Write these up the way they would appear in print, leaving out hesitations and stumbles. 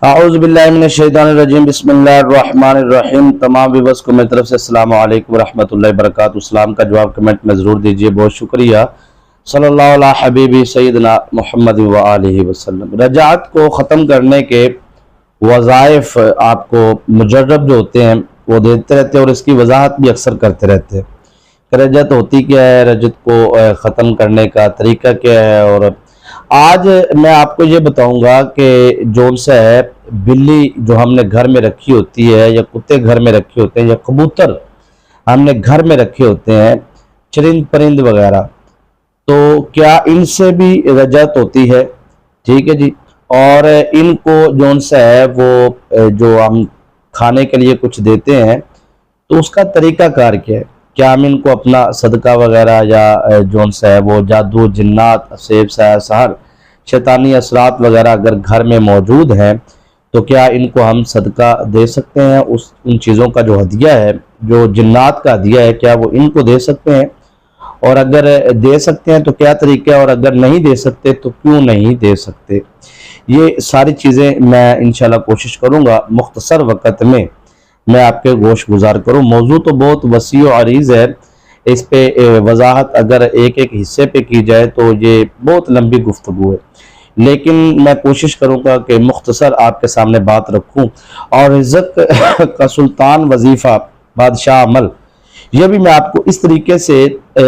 اعوذ باللہ من الشیطان الرجیم، بسم اللہ الرحمن الرحیم۔ تمام ویورز کو میری طرف سے السلام علیکم ورحمۃ اللہ وبرکاتہ۔ اسلام کا جواب کمنٹ میں ضرور دیجیے، بہت شکریہ۔ صلی اللہ علیہ حبیبی سیدنا محمد وآلہ وسلم۔ رجعت کو ختم کرنے کے وظائف آپ کو مجرب جو ہوتے ہیں وہ دیتے رہتے ہیں، اور اس کی وضاحت بھی اکثر کرتے رہتے ہیں کہ رجعت ہوتی کیا ہے، رجعت کو ختم کرنے کا طریقہ کیا ہے۔ اور آج میں آپ کو یہ بتاؤں گا کہ جون سا ہے بلی جو ہم نے گھر میں رکھی ہوتی ہے، یا کتے گھر میں رکھے ہوتے ہیں، یا کبوتر ہم نے گھر میں رکھے ہوتے ہیں، چرند پرند وغیرہ، تو کیا ان سے بھی رجعت ہوتی ہے؟ ٹھیک ہے جی۔ اور ان کو جون سا ہے وہ جو ہم کھانے کے لیے کچھ دیتے ہیں تو اس کا طریقہ کار کیا ہے؟ کیا ہم ان کو اپنا صدقہ وغیرہ یا جون سا ہے وہ جادو، جنات، سیب، سایہ سحر، شیطانی اثرات وغیرہ اگر گھر میں موجود ہیں تو کیا ان کو ہم صدقہ دے سکتے ہیں؟ ان چیزوں کا جو ہدیہ ہے، جو جنات کا ہدیہ ہے، کیا وہ ان کو دے سکتے ہیں؟ اور اگر دے سکتے ہیں تو کیا طریقہ ہے؟ اور اگر نہیں دے سکتے تو کیوں نہیں دے سکتے؟ یہ ساری چیزیں میں انشاءاللہ کوشش کروں گا مختصر وقت میں آپ کے گوش گزار کروں۔ موضوع تو بہت وسیع و عریض ہے، اس پہ وضاحت اگر ایک ایک حصے پہ کی جائے تو یہ بہت لمبی گفتگو ہے، لیکن میں کوشش کروں گا کہ مختصر آپ کے سامنے بات رکھوں۔ اور رزق کا سلطان وظیفہ بادشاہ عمل، یہ بھی میں آپ کو اس طریقے سے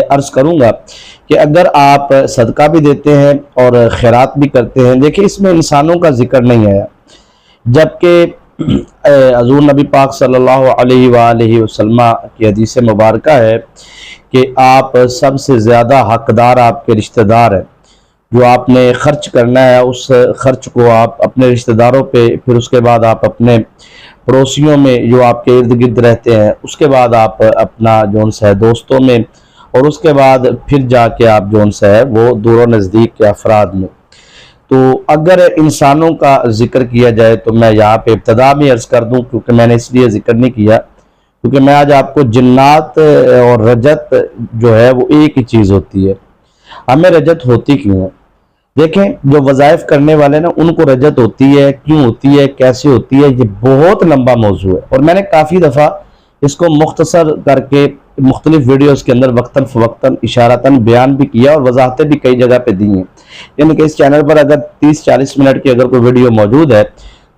عرض کروں گا کہ اگر آپ صدقہ بھی دیتے ہیں اور خیرات بھی کرتے ہیں، دیکھیں اس میں انسانوں کا ذکر نہیں آیا، جبکہ حضور نبی پاک صلی اللہ علیہ وآلہ وسلم کی حدیث مبارکہ ہے کہ آپ سب سے زیادہ حقدار آپ کے رشتہ دار ہیں۔ جو آپ نے خرچ کرنا ہے اس خرچ کو آپ اپنے رشتہ داروں پہ، پھر اس کے بعد آپ اپنے پڑوسیوں میں جو آپ کے ارد گرد رہتے ہیں، اس کے بعد آپ اپنا جون سا ہے دوستوں میں، اور اس کے بعد پھر جا کے آپ جون سا ہے وہ دور و نزدیک کے افراد میں۔ تو اگر انسانوں کا ذکر کیا جائے تو میں یہاں پہ ابتدا میں عرض کر دوں، کیونکہ میں نے اس لیے ذکر نہیں کیا کیونکہ میں آج آپ کو جنات اور رجت جو ہے وہ ایک ہی چیز ہوتی ہے۔ ہمیں رجت ہوتی کیوں ہے؟ دیکھیں جو وظائف کرنے والے نا ان کو رجت ہوتی ہے، کیوں ہوتی ہے، کیسے ہوتی ہے، یہ بہت لمبا موضوع ہے، اور میں نے کافی دفعہ اس کو مختصر کر کے مختلف ویڈیوز کے اندر وقتاً فوقتاً اشارتاً بیان بھی کیا اور وضاحتیں بھی کئی جگہ پہ دی ہیں۔ یعنی کہ اس چینل پر اگر 30-40 منٹ کی اگر کوئی ویڈیو موجود ہے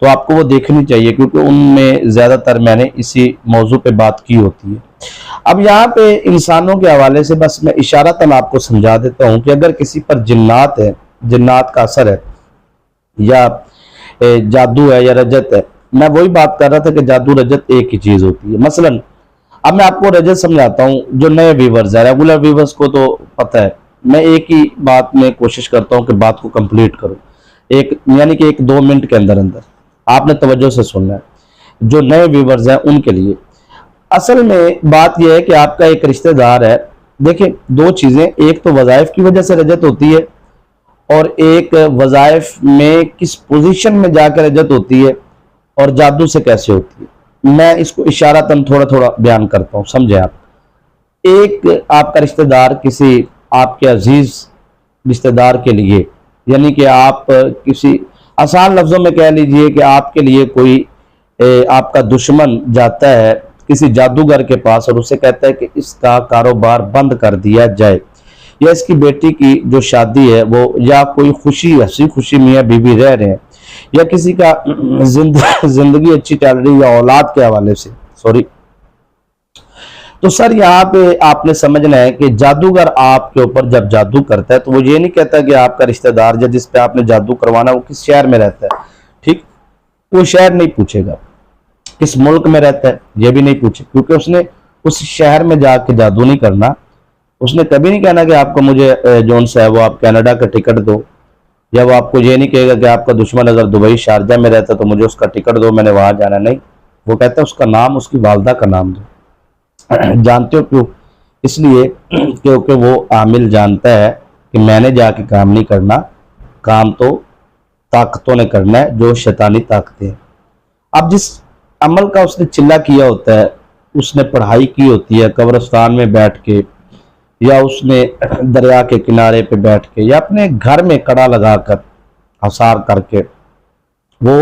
تو آپ کو وہ دیکھنی چاہیے، کیونکہ ان میں زیادہ تر میں نے اسی موضوع پہ بات کی ہوتی ہے۔ اب یہاں پہ انسانوں کے حوالے سے بس میں اشارتاً آپ کو سمجھا دیتا ہوں کہ اگر کسی پر جنات ہے، جنات کا اثر ہے، یا جادو ہے، یا رجت ہے، میں وہی بات کر رہا تھا کہ جادو رجت ایک ہی چیز ہوتی ہے۔ مثلا اب میں آپ کو رجت سمجھاتا ہوں، جو نئے ویورز ہیں، ریگولر ویورز کو تو پتہ ہے، میں ایک ہی بات میں کوشش کرتا ہوں کہ بات کو کمپلیٹ کروں، یعنی کہ 1-2 منٹ کے اندر اندر آپ نے توجہ سے سننا ہے۔ جو نئے ویورز ہیں ان کے لیے اصل میں بات یہ ہے کہ آپ کا ایک رشتہ دار ہے۔ دیکھیں دو چیزیں، ایک تو وظائف کی وجہ سے رجت ہوتی ہے، اور ایک وظائف میں کس پوزیشن میں جا کے رجت ہوتی ہے، اور جادو سے کیسے ہوتی ہے۔ میں اس کو اشارتاً تھوڑا تھوڑا بیان کرتا ہوں، سمجھیں آپ۔ ایک آپ کا رشتہ دار کسی آپ کے عزیز رشتہ دار کے لیے، یعنی کہ آپ کسی آسان لفظوں میں کہہ لیجئے کہ آپ کے لیے کوئی آپ کا دشمن جاتا ہے کسی جادوگر کے پاس اور اسے کہتا ہے کہ اس کا کاروبار بند کر دیا جائے، یا اس کی بیٹی کی جو شادی ہے وہ، یا کوئی خوشی ہنسی خوشی میاں بیوی رہ رہے ہیں، یا کسی کا زندگی اچھی چل رہی ہے اولاد کے حوالے سے، تو سر یہاں پہ آپ نے سمجھنا ہے کہ جادوگر آپ کے اوپر جب جادو کرتا ہے تو وہ یہ نہیں کہتا کہ آپ کا رشتہ دار جس پہ آپ نے جادو کروانا وہ کس شہر میں رہتا ہے، ٹھیک، وہ شہر نہیں پوچھے گا، کس ملک میں رہتا ہے یہ بھی نہیں پوچھے، کیونکہ اس نے اس شہر میں جا کے جادو نہیں کرنا۔ اس نے کبھی نہیں کہنا کہ آپ کو مجھے جون سا ہے وہ آپ کینیڈا کا ٹکٹ دو، یا وہ آپ کو یہ نہیں کہے گا کہ آپ کا دشمن اگر دبئی شارجہ میں رہتا تو مجھے اس کا ٹکٹ دو، میں نے وہاں جانا، نہیں، وہ کہتا ہے اس کا نام، اس کی والدہ کا نام دو۔ جانتے ہو کیوں؟ اس لیے کیونکہ وہ عامل جانتا ہے کہ میں نے جا کے کام نہیں کرنا، کام تو طاقتوں نے کرنا ہے، جو شیطانی طاقتیں ہیں۔ اب جس عمل کا اس نے چلہ کیا ہوتا ہے، اس نے پڑھائی کی ہوتی ہے قبرستان میں بیٹھ کے، یا اس نے دریا کے کنارے پہ بیٹھ کے، یا اپنے گھر میں کڑا لگا کر حصار کر کے، وہ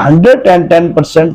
110%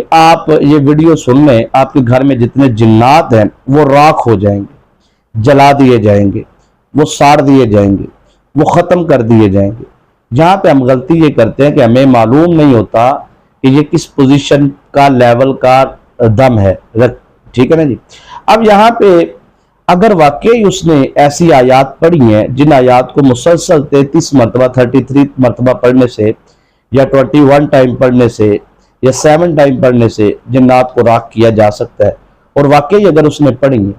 کہ آپ یہ ویڈیو سن لیں، آپ کے گھر میں جتنے جنات ہیں وہ راکھ ہو جائیں گے، جلا دیے جائیں گے، وہ ساڑ دیے جائیں گے، وہ ختم کر دیے جائیں گے۔ جہاں پہ ہم غلطی یہ کرتے ہیں کہ ہمیں معلوم نہیں ہوتا کہ یہ کس پوزیشن کا لیول کا دم ہے، ٹھیک ہے نا جی۔ اب یہاں پہ اگر واقعی اس نے ایسی آیات پڑھی ہیں جن آیات کو مسلسل 33 مرتبہ 33 مرتبہ پڑھنے سے یا 21 ٹائم پڑھنے سے یا 7 ٹائم پڑھنے سے جنات کو راکھ کیا جا سکتا ہے، اور واقعی اگر اس نے پڑھی ہیں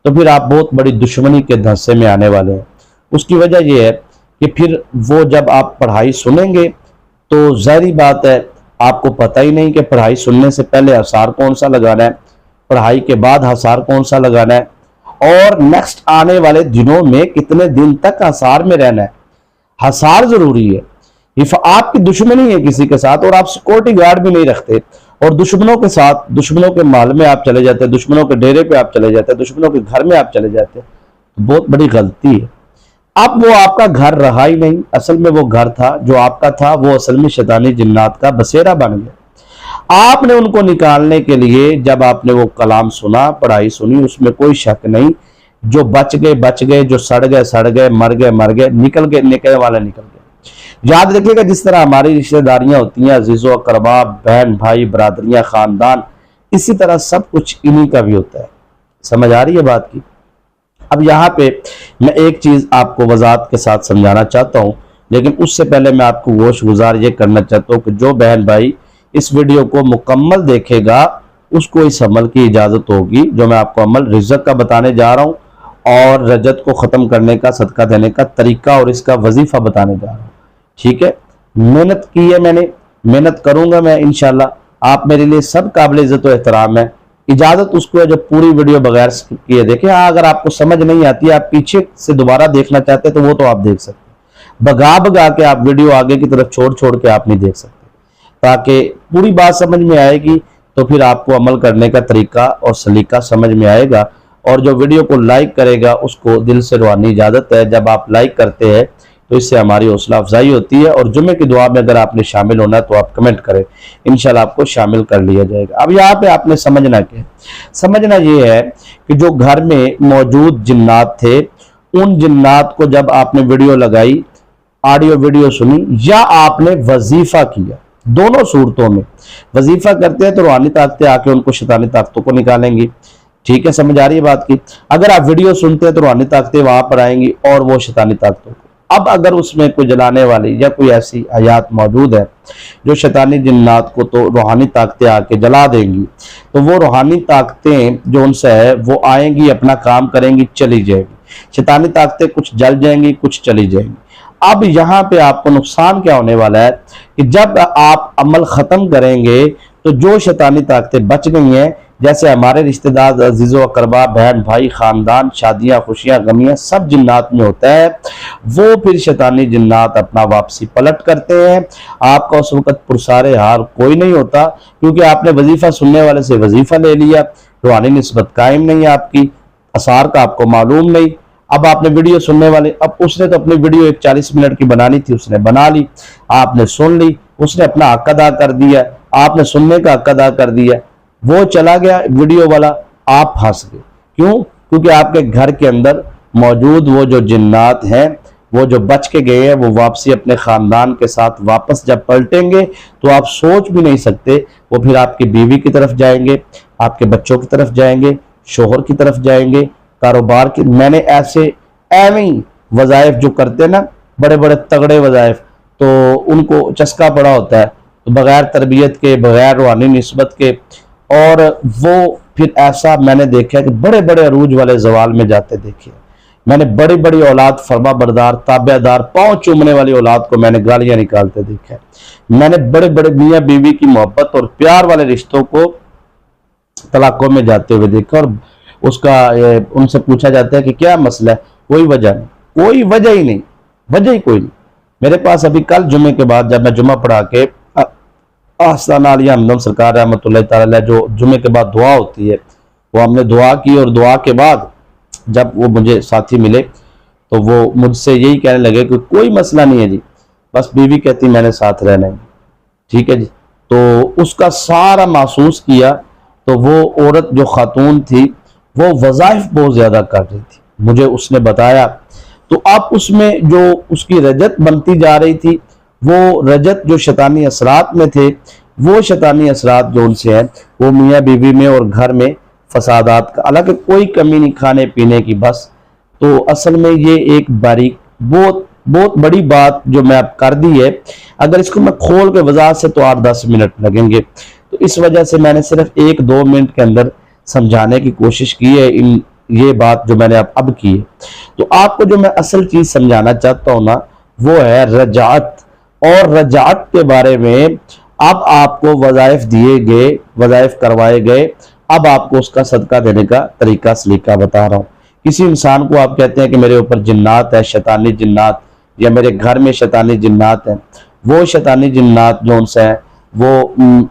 تو پھر آپ بہت بڑی دشمنی کے دھنسے میں آنے والے ہیں۔ اس کی وجہ یہ ہے کہ پھر وہ جب آپ پڑھائی سنیں گے تو ظاہری بات ہے آپ کو پتہ ہی نہیں کہ پڑھائی سننے سے پہلے حصار کون سا لگانا ہے، پڑھائی کے بعد حصار کون سا لگانا ہے، اور نیکسٹ آنے والے دنوں میں کتنے دن تک حصار میں رہنا ہے۔ حصار ضروری ہے۔ آپ کی دشمنی ہے کسی کے ساتھ اور آپ سیکورٹی گارڈ بھی نہیں رکھتے، اور دشمنوں کے ساتھ، دشمنوں کے مال میں آپ چلے جاتے ہیں، دشمنوں کے ڈیرے پہ آپ چلے جاتے ہیں، دشمنوں کے گھر میں آپ چلے جاتے ہیں، بہت بڑی غلطی ہے۔ اب وہ آپ کا گھر رہا ہی نہیں، اصل میں وہ گھر تھا جو آپ کا تھا، وہ اصل میں شیطانی جنات کا بسیرا بن گیا۔ آپ نے ان کو نکالنے کے لیے جب آپ نے وہ کلام سنا، پڑھائی سنی، اس میں کوئی شک نہیں، جو بچ گئے، جو سڑ گئے، مر گئے، نکلنے والے نکل گئے۔ یاد رکھیے گا جس طرح ہماری رشتہ داریاں ہوتی ہیں، عزیز و اقربا، بہن بھائی، برادریاں، خاندان، اسی طرح سب کچھ انہی کا بھی ہوتا ہے۔ سمجھ آ رہی ہے بات کی؟ اب یہاں پہ میں ایک چیز آپ کو وضاحت کے ساتھ سمجھانا چاہتا ہوں، لیکن اس سے پہلے میں آپ کو گوش گزار یہ کرنا چاہتا ہوں کہ جو بہن بھائی اس ویڈیو کو مکمل دیکھے گا اس کو اس عمل کی اجازت ہوگی جو میں آپ کو عمل رزق کا بتانے جا رہا ہوں، اور رجت کو ختم کرنے کا، صدقہ دینے کا طریقہ اور اس کا وظیفہ بتانے جا رہا ہوں۔ ٹھیک ہے، محنت کی ہے میں نے، محنت کروں گا میں انشاءاللہ۔ آپ میرے لیے سب قابل عزت و احترام ہے، اجازت اس کو ہے جو پوری ویڈیو بغیر سکپ کیے دیکھیں۔ اگر آپ کو سمجھ نہیں آتی ہے، آپ پیچھے سے دوبارہ دیکھنا چاہتے ہیں تو وہ تو آپ دیکھ سکتے ہیں، بگا کے آپ ویڈیو آگے کی طرف چھوڑ کے آپ نہیں دیکھ سکتے، تاکہ پوری بات سمجھ میں آئے گی تو پھر آپ کو عمل کرنے کا طریقہ اور سلیقہ سمجھ میں آئے گا۔ اور جو ویڈیو کو لائک کرے گا اس کو دل سے روحانی اجازت ہے، جب آپ لائک کرتے ہیں تو اس سے ہماری حوصلہ افزائی ہوتی ہے، اور جمعے کی دعا میں اگر آپ نے شامل ہونا ہے تو آپ کمنٹ کریں، انشاءاللہ آپ کو شامل کر لیا جائے گا۔ اب یہاں پہ آپ نے سمجھنا یہ ہے کہ جو گھر میں موجود جنات تھے، ان جنات کو جب آپ نے ویڈیو لگائی، آڈیو ویڈیو سنی، یا آپ نے وظیفہ کیا، دونوں صورتوں میں وظیفہ کرتے ہیں تو روحانی طاقتیں آ کے ان کو شیطانی طاقتوں کو نکالیں گی۔ ٹھیک ہے، سمجھ آ رہی ہے بات کی؟ اگر آپ ویڈیو سنتے ہیں تو روحانی طاقتیں وہاں پر آئیں گی اور وہ شیطانی طاقتوں کو۔ اب اگر اس میں کوئی جلانے والی یا کوئی ایسی آیات موجود ہے جو شیطانی جنات کو تو روحانی طاقتیں آ کے جلا دیں گی، تو وہ روحانی طاقتیں جو ان سے ہے وہ آئیں گی، اپنا کام کریں گی، چلی جائیں گی۔ شیطانی طاقتیں کچھ جل جائیں گی، کچھ چلی جائیں گی۔ اب یہاں پہ آپ کو نقصان کیا ہونے والا ہے کہ جب آپ عمل ختم کریں گے تو جو شیطانی طاقتیں بچ گئی ہیں، جیسے ہمارے رشتہ دار، عزیز و اقربا، بہن بھائی، خاندان، شادیاں، خوشیاں، غمیاں، سب جنات میں ہوتا ہے، وہ پھر شیطانی جنات اپنا واپسی پلٹ کرتے ہیں۔ آپ کا اس وقت پرسار حال کوئی نہیں ہوتا، کیونکہ آپ نے وظیفہ سننے والے سے وظیفہ لے لیا، روحانی نسبت قائم نہیں آپ کی، اثار کا آپ کو معلوم نہیں۔ اب آپ نے ویڈیو سننے والے، اب اس نے تو اپنی ویڈیو 40 منٹ کی بنانی تھی، اس نے بنا لی، آپ نے سن لی، اس نے اپنا حق ادا کر دیا، آپ نے سننے کا حق ادا کر دیا، وہ چلا گیا ویڈیو والا، آپ پھنس گئے۔ کیوں؟ کیونکہ آپ کے گھر کے اندر موجود وہ جو جنات ہیں، وہ جو بچ کے گئے ہیں، وہ واپسی اپنے خاندان کے ساتھ واپس جب پلٹیں گے تو آپ سوچ بھی نہیں سکتے، وہ پھر آپ کی بیوی کی طرف جائیں گے، آپ کے بچوں کی طرف جائیں گے، شوہر کی طرف جائیں گے، کاروبار کی۔ میں نے ایسے وظائف جو کرتے ہیں نا، بڑے بڑے تگڑے وظائف، تو ان کو چسکا پڑا ہوتا ہے، تو بغیر تربیت کے، بغیر روحانی نسبت کے، اور وہ پھر ایسا میں نے دیکھا کہ بڑے بڑے عروج والے زوال میں جاتے دیکھے۔ میں نے بڑی بڑی اولاد، فرما بردار، تابع دار، پاؤں چومنے والی اولاد کو میں نے گالیاں نکالتے دیکھا۔ میں نے بڑے بڑے میاں بیوی کی محبت اور پیار والے رشتوں کو طلاقوں میں جاتے ہوئے دیکھا، اور اس کا ان سے پوچھا جاتا ہے کہ کیا مسئلہ ہے؟ کوئی وجہ نہیں، کوئی وجہ ہی نہیں، وجہ ہی کوئی نہیں۔ میرے پاس ابھی کل جمعے کے بعد جب میں جمعہ پڑھا کے آستانہ عالیہ ہمدم سرکار رحمۃ اللہ تعالی علیہ، جو جمعے کے بعد دعا ہوتی ہے، وہ ہم نے دعا کی، اور دعا کے بعد جب وہ مجھے ساتھی ملے تو وہ مجھ سے یہی کہنے لگے کہ کوئی مسئلہ نہیں ہے جی، بس بیوی کہتی میں نے ساتھ رہنا ہے۔ ٹھیک ہے جی، تو اس کا سارا محسوس کیا تو وہ عورت جو خاتون تھی وہ وظائف بہت زیادہ کر رہی تھی، مجھے اس نے بتایا۔ تو اب اس میں جو اس کی رجت بنتی جا رہی تھی، وہ رجت جو شیطانی اثرات میں تھے، وہ شیطانی اثرات جو ان سے ہیں، وہ میاں بیوی میں اور گھر میں فسادات کا، حالانکہ کوئی کمی نہیں کھانے پینے کی بس۔ تو اصل میں یہ ایک باریک بہت بڑی بات جو میں اب کر دی ہے، اگر اس کو میں کھول کے وضاحت سے تو 8-10 منٹ لگیں گے، تو اس وجہ سے میں نے صرف 1-2 منٹ کے اندر سمجھانے کی کوشش کی ہے یہ بات جو میں نے اب کی ہے۔ تو آپ کو جو میں اصل چیز سمجھانا چاہتا ہوں نا، وہ ہے رجعت، اور رجعت کے بارے میں اب آپ کو وظائف دیے گئے، وظائف کروائے گئے، اب آپ کو اس کا صدقہ دینے کا طریقہ سلیقہ بتا رہا ہوں۔ کسی انسان کو آپ کہتے ہیں کہ میرے اوپر جنات ہے، شیطانی جنات، یا میرے گھر میں شیطانی جنات ہیں، وہ شیطانی جنات جو ان سے ہیں وہ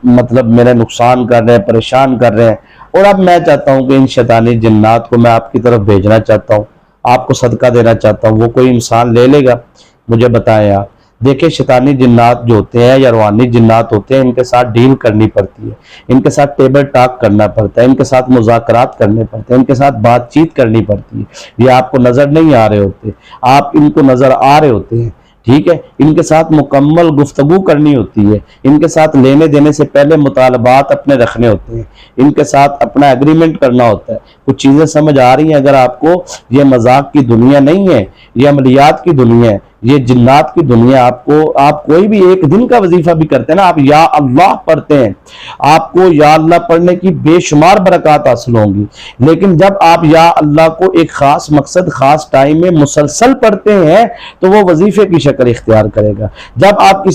مطلب میرے نقصان کر رہے ہیں، پریشان کر رہے ہیں، اور اب میں چاہتا ہوں کہ ان شیطانی جنات کو میں آپ کی طرف بھیجنا چاہتا ہوں، آپ کو صدقہ دینا چاہتا ہوں، وہ کوئی انسان لے لے گا؟ مجھے بتائیں آپ۔ دیکھیں شیطانی جنات جو ہوتے ہیں یا روحانی جنات ہوتے ہیں، ان کے ساتھ ڈیل کرنی پڑتی ہے، ان کے ساتھ ٹیبل ٹاک کرنا پڑتا ہے، ان کے ساتھ مذاکرات کرنے پڑتے ہیں، ان کے ساتھ بات چیت کرنی پڑتی ہے۔ یہ آپ کو نظر نہیں آ رہے ہوتے، آپ ان کو نظر آ رہے ہوتے ہیں، ٹھیک ہے؟ ان کے ساتھ مکمل گفتگو کرنی ہوتی ہے، ان کے ساتھ لینے دینے سے پہلے مطالبات اپنے رکھنے ہوتے ہیں، ان کے ساتھ اپنا ایگریمنٹ کرنا ہوتا ہے۔ کچھ چیزیں سمجھ آ رہی ہیں اگر آپ کو؟ یہ مذاق کی دنیا نہیں ہے، یہ عملیات کی دنیا ہے، یہ جنات کی دنیا۔ آپ کوئی بھی ایک دن کا وظیفہ بھی کرتے ہیں نا، آپ یا اللہ پڑھتے ہیں، آپ کو یا اللہ پڑھنے کی بے شمار برکات حاصل ہوں گی، لیکن جب آپ یا اللہ کو ایک خاص مقصد، خاص ٹائم میں مسلسل پڑھتے ہیں تو وہ وظیفے کی شکل اختیار کرے گا۔ جب آپ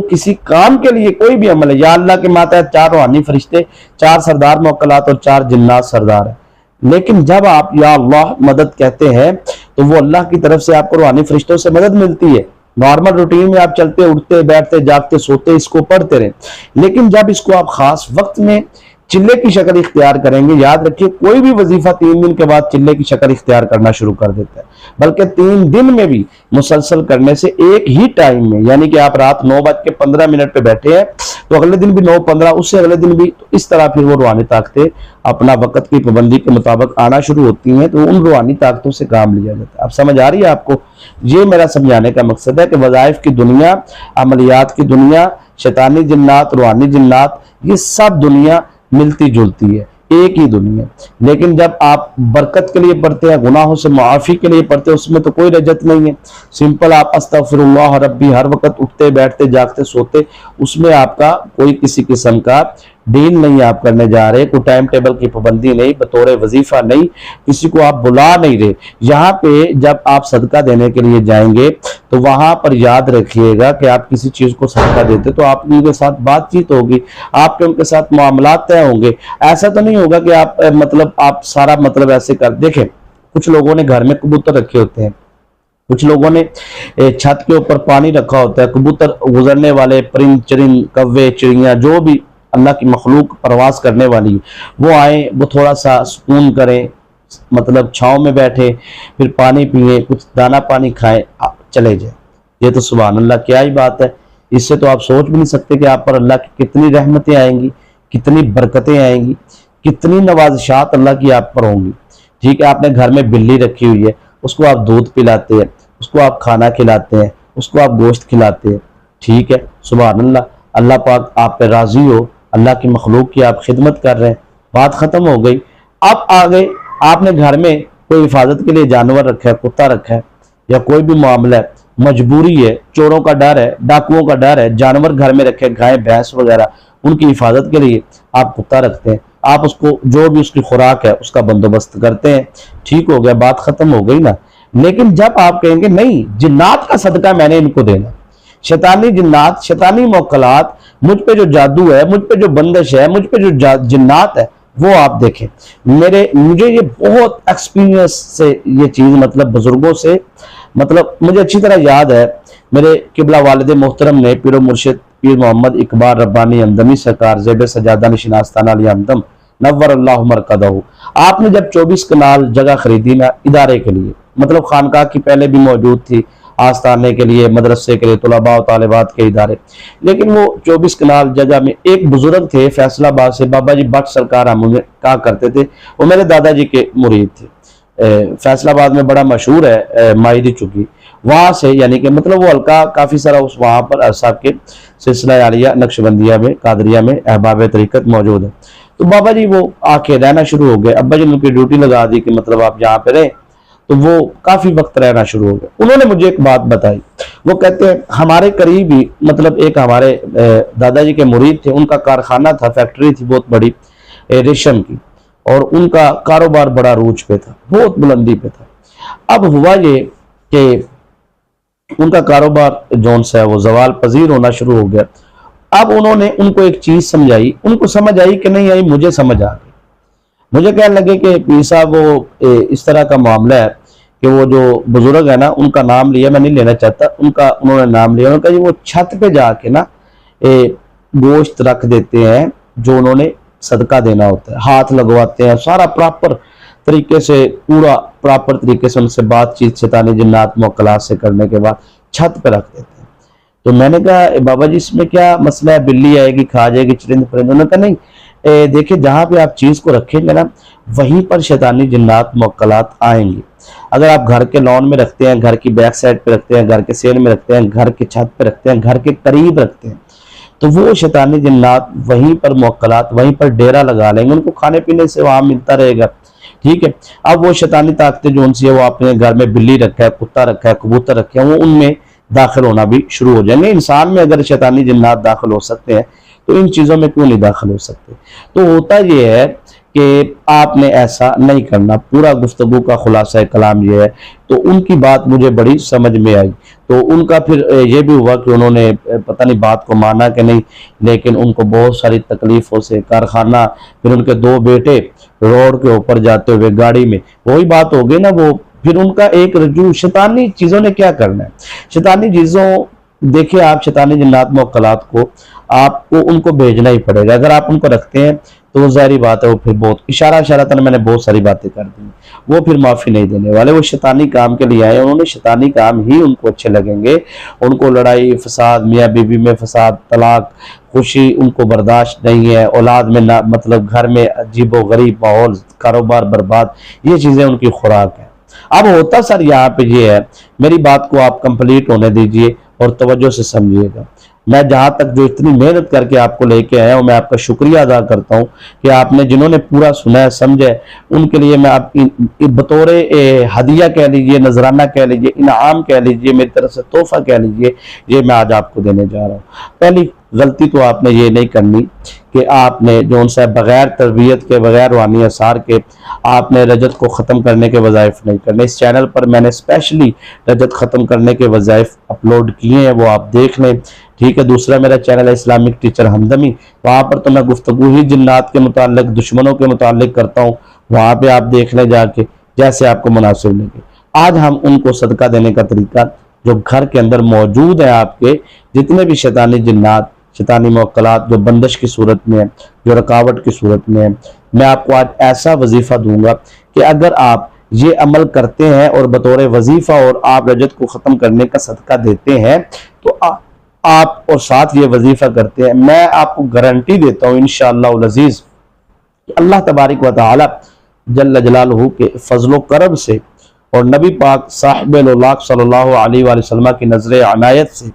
کسی کام کے لیے کوئی بھی عمل ہے، یا اللہ کے ماتحت 4 روحانی فرشتے، 4 سردار موکلات اور 4 جنات سردار ہیں، لیکن جب آپ یا اللہ مدد کہتے ہیں تو وہ اللہ کی طرف سے آپ کو روحانی فرشتوں سے مدد ملتی ہے۔ نارمل روٹین میں آپ چلتے اٹھتے بیٹھتے جاگتے سوتے اس کو پڑھتے رہیں، لیکن جب اس کو آپ خاص وقت میں چلے کی شکل اختیار کریں گے، یاد رکھیے کوئی بھی وظیفہ 3 دن کے بعد چلے کی شکل اختیار کرنا شروع کر دیتا ہے، بلکہ 3 دن میں بھی مسلسل کرنے سے ایک ہی ٹائم میں، یعنی کہ آپ رات 9:15 پہ بیٹھے ہیں تو اگلے دن بھی 9:15، اس سے اگلے دن بھی، تو اس طرح پھر وہ روحانی طاقتیں اپنا وقت کی پابندی کے مطابق آنا شروع ہوتی ہیں، تو ان روحانی طاقتوں سے کام لیا جاتا ہے۔ اب سمجھ آ رہی ہے آپ کو؟ یہ میرا سمجھانے کا مقصد ہے کہ وظائف کی دنیا، عملیات کی دنیا، شیطانی جنات، روحانی جنات، یہ سب دنیا ملتی جلتی ہے، ایک ہی دنیا۔ لیکن جب آپ برکت کے لیے پڑھتے ہیں، گناہوں سے معافی کے لیے پڑھتے ہیں، اس میں تو کوئی رجت نہیں ہے، سمپل آپ استغفر اللہ ربی ہر وقت اٹھتے بیٹھتے جاگتے سوتے، اس میں آپ کا کوئی کسی قسم کا ڈیل نہیں آپ کرنے جا رہے، کوئی ٹائم ٹیبل کی پابندی نہیں، بطور وظیفہ نہیں، کسی کو آپ بلا نہیں رہے۔ یہاں پہ جب آپ صدقہ دینے کے لیے جائیں گے تو وہاں پر یاد رکھیے گا کہ آپ کسی چیز کو صدقہ دیتے تو آپ ان کے ساتھ بات چیت ہوگی، آپ کے ان کے ساتھ معاملات طے ہوں گے۔ ایسا تو نہیں ہوگا کہ آپ سارا ایسے کر دیکھیں۔ کچھ لوگوں نے گھر میں کبوتر رکھے ہوتے ہیں، کچھ لوگوں نے چھت کے اوپر پانی رکھا ہوتا ہے، کبوتر گزرنے والے پرند چرند کوے چڑیاں جو بھی اللہ کی مخلوق پرواز کرنے والی وہ آئیں، وہ تھوڑا سا سکون کریں، چھاؤں میں بیٹھے، پھر پانی پئیں، کچھ دانا پانی کھائیں، چلے جائیں۔ یہ تو سبحان اللہ کیا ہی بات ہے، اس سے تو آپ سوچ بھی نہیں سکتے کہ آپ پر اللہ کی کتنی رحمتیں آئیں گی، کتنی برکتیں آئیں گی، کتنی نوازشات اللہ کی آپ پر ہوں گی۔ ٹھیک ہے، آپ نے گھر میں بلی رکھی ہوئی ہے، اس کو آپ دودھ پلاتے ہیں، اس کو آپ کھانا کھلاتے ہیں، اس کو آپ گوشت کھلاتے ہیں، ٹھیک ہے، سبحان اللہ، اللہ پاک آپ پہ راضی ہو، اللہ کی مخلوق کی آپ خدمت کر رہے ہیں، بات ختم ہو گئی۔ اب آگے آپ نے گھر میں کوئی حفاظت کے لیے جانور رکھا ہے، کتا رکھا ہے، یا کوئی بھی معاملہ ہے، مجبوری ہے، چوروں کا ڈر ہے، ڈاکوؤں کا ڈر ہے، جانور گھر میں رکھے، گائے بھینس وغیرہ، ان کی حفاظت کے لیے آپ کتا رکھتے ہیں، آپ اس کو جو بھی اس کی خوراک ہے اس کا بندوبست کرتے ہیں، ٹھیک ہو گیا، بات ختم ہو گئی نا۔ لیکن جب آپ کہیں گے نہیں جنات کا صدقہ میں نے ان کو دینا، شیطانی جنات، شیطانی موکلات، مجھ پہ جو جادو ہے، مجھ پہ جو بندش ہے، مجھ پہ جو جنات ہے، وہ آپ دیکھیں۔ مجھے یہ بہت ایکسپیرینس سے یہ چیز بزرگوں سے مجھے اچھی طرح یاد ہے، میرے قبلہ والد محترم نے پیر و مرشد پیر محمد اقبال ربانی ہمدمی سرکار زیب سجادہ نشین آستانہ علی ہمدم نور اللہ مرقدہ، آپ نے جب 24 کنال جگہ خریدی نا ادارے کے لیے، خانقاہ کی پہلے بھی موجود تھی، آستانے کے لیے، مدرسے کے لیے، طلباء و طالبات کے ادارے. لیکن وہ 24 کنال جگہ میں ایک بزرگ تھے فیصل آباد سے، بابا جی بٹ سرکار ہم انہیں کہا کرتے تھے. وہ میرے دادا جی کے مرید تھے. فیصل آباد میں بڑا مشہور ہے ماہری چکی، وہاں سے یعنی کہ مطلب وہ حلقہ کافی سارا وہاں پر صاحب کے سلسلہ عالیہ نقشبندیہ میں قادریہ میں احباب طریقت موجود ہے. تو بابا جی وہ آ کے رہنا شروع ہو گئے. ابا جی نے ان کی ڈیوٹی لگا دی کہ مطلب آپ یہاں پہ رہیں، تو وہ کافی وقت رہنا شروع ہو گئے. انہوں نے مجھے ایک بات بتائی. وہ کہتے ہیں ہمارے قریب ہی مطلب ایک ہمارے دادا جی کے مرید تھے، ان کا کارخانہ تھا، فیکٹری تھی بہت بڑی ریشم کی، اور ان کا کاروبار بڑا روج پہ تھا، بہت بلندی پہ تھا. اب ہوا یہ کہ ان کا کاروبار جون سا ہے وہ زوال پذیر ہونا شروع ہو گیا. اب انہوں نے ان کو ایک چیز سمجھائی، ان کو سمجھ آئی کہ نہیں آئی، مجھے سمجھ آ گئی. مجھے کہنے لگے کہ پیر صاحب وہ اس طرح کا معاملہ ہے کہ وہ جو بزرگ ہے نا، ان کا نام لیا، میں نہیں لینا چاہتا، انہوں نے نام لیا. انہوں نے کہا جی وہ چھت پہ جا کے نا گوشت رکھ دیتے ہیں جو انہوں نے صدقہ دینا ہوتا ہے، ہاتھ لگواتے ہیں، سارا پراپر طریقے سے، پورا پراپر طریقے سے ان سے بات چیت شیطانی جنات موکلات سے کرنے کے بعد چھت پہ رکھ دیتے ہیں. تو میں نے کہا بابا جی اس میں کیا مسئلہ ہے، بلی آئے گی کھا جائے گی، چرند پرند. انہوں نے کہا نہیں، دیکھیں جہاں پہ آپ چیز کو رکھیں گے نا وہیں پر شیطانی جنات موکلات آئیں گی. اگر آپ گھر کے لان میں رکھتے ہیں، گھر کی بیک سائڈ پہ رکھتے ہیں، گھر کے سین میں رکھتے ہیں، گھر کے چھت پہ رکھتے ہیں، گھر کے قریب رکھتے ہیں، تو وہ شیطانی جنات وہیں پر موکلات وہیں پر ڈیرا لگا لیں گے. ان کو کھانے پینے سے وہاں ملتا رہے گا. ٹھیک ہے. اب وہ شیطانی طاقتیں جو ان سے وہ اپنے گھر میں بلی رکھا ہے، کتا رکھا ہے، کبوتر رکھا ہے، وہ ان میں داخل ہونا بھی شروع ہو جائیں گے. انسان میں اگر شیطانی جنات داخل ہو سکتے ہیں تو ان چیزوں میں کیوں نہیں داخل ہو سکتے. تو ہوتا یہ ہے کہ آپ نے ایسا نہیں کرنا. پورا گفتگو کا خلاصہ کلام یہ ہے. تو ان کی بات مجھے بڑی سمجھ میں آئی. تو ان کا پھر یہ بھی ہوا کہ انہوں نے پتہ نہیں بات کو مانا کہ نہیں، لیکن ان کو بہت ساری تکلیفوں سے کارخانہ، پھر ان کے 2 بیٹے روڈ کے اوپر جاتے ہوئے گاڑی میں، وہی بات ہو گئی نا. وہ پھر ان کا ایک رجوع شیطانی چیزوں نے کیا کرنا ہے. شیطانی چیزوں دیکھیں آپ، شیطانی جنات موکلات کو آپ کو ان کو بھیجنا ہی پڑے گا. اگر آپ ان کو رکھتے ہیں تو وہ ظاہری بات ہے وہ پھر بہت اشارہ میں نے بہت ساری باتیں کر دی، وہ پھر معافی نہیں دینے والے. وہ شیطانی کام کے لیے آئے، انہوں نے شیطانی کام ہی ان کو اچھے لگیں گے. ان کو لڑائی فساد، میاں بیوی میں فساد، طلاق، خوشی ان کو برداشت نہیں ہے. اولاد میں مطلب گھر میں عجیب و غریب ماحول، کاروبار برباد، یہ چیزیں ان کی خوراک ہے. اب ہوتا سر یہاں پہ یہ ہے، میری بات کو آپ کمپلیٹ ہونے دیجئے اور توجہ سے سمجھیے گا. میں جہاں تک جو اتنی محنت کر کے آپ کو لے کے آیا ہوں، میں آپ کا شکریہ ادا کرتا ہوں کہ آپ نے جنہوں نے پورا سنا ہے، سمجھے، ان کے لیے میں آپ کی بطور ہدیہ کہہ لیجئے، نذرانہ کہہ لیجئے، انعام کہہ لیجئے، میری طرف سے تحفہ کہہ لیجئے، یہ میں آج آپ کو دینے جا رہا ہوں. پہلی غلطی تو آپ نے یہ نہیں کرنی کہ آپ نے جو ان سے بغیر تربیت کے، بغیر روحانی اثار کے آپ نے رجت کو ختم کرنے کے وظائف نہیں کرنے. اس چینل پر میں نے اسپیشلی رجت ختم کرنے کے وظائف اپلوڈ کیے ہیں، وہ آپ دیکھ لیں. ٹھیک ہے. دوسرا میرا چینل ہے اسلامک ٹیچر ہمدمی، وہاں پر تو میں گفتگو ہی جنات کے متعلق، دشمنوں کے متعلق کرتا ہوں. وہاں پہ آپ دیکھ لیں جا کے، جیسے آپ کو مناسب لگے. آج ہم ان کو صدقہ دینے کا طریقہ جو گھر کے اندر موجود ہیں، آپ کے جتنے بھی شیطانی جنات، شیطانی موکلات جو بندش کی صورت میں ہے، جو رکاوٹ کی صورت میں ہے، میں آپ کو آج ایسا وظیفہ دوں گا کہ اگر آپ یہ عمل کرتے ہیں اور بطور وظیفہ اور آپ رجت کو ختم کرنے کا صدقہ دیتے ہیں، تو آپ اور ساتھ یہ وظیفہ کرتے ہیں، میں آپ کو گارنٹی دیتا ہوں انشاءاللہ العزیز کہ اللہ تبارک و تعالی جل جلالہ کے فضل و کرم سے اور نبی پاک صاحب الولاق صلی اللہ علیہ وآلہ وسلم کی نظر عنایت سے